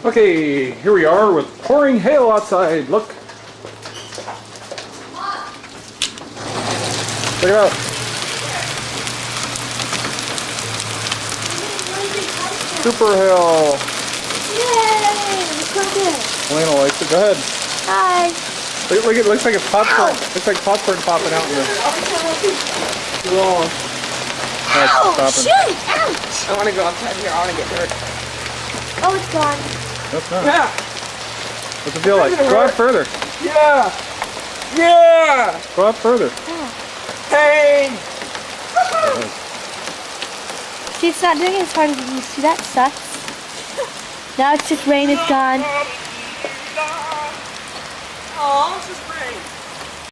Okay, here we are with pouring hail outside. Look. Check it out. Super hail. Yay! Look at it. Elena likes it. Go ahead. Hi. Look, it looks like it's popcorn. Looks like popcorn popping out in there. Wrong. Ow! Shoot! Ouch! I want to go outside here. I want to get hurt. Oh, it's gone. That's not. Yeah. What's it feel like? Go out further. Yeah. Yeah. Go out further. Hey. See, it's not doing it as hard as it used to. That sucks. Now it's just rain. It's gone. Oh, this is